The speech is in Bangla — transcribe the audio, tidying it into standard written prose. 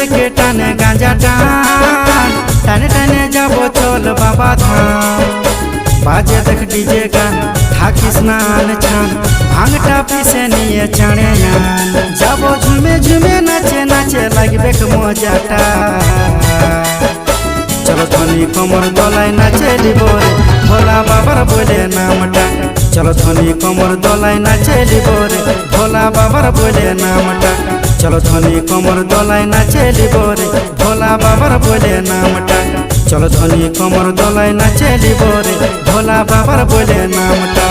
থেকে টানে গাঁজা টান টানে টানে যাবো চল বাবা ধাম বাজে দেখ ডিজে গান থাকিস নান ছান ভাঙটা পিসে নিয়ে চাড়ে যাবো ঝুমে ঝুমে নাচে নাচে লাগবে মজাটা চলো ধনী কমর দোলায় নাচে লিব রে ভোলা বাবার বলে নামটা চলো ধনী কমর দোলায় নাচে লিব রে ভোলা বাবার বলে নামটা চলো ধনী কমর দোলায় নাচে লিব রে ভোলা বাবার বলে নামটা চলো ধনী কমর দোলায় নাচে লিব রে ভোলা বাবার বলে নামটা।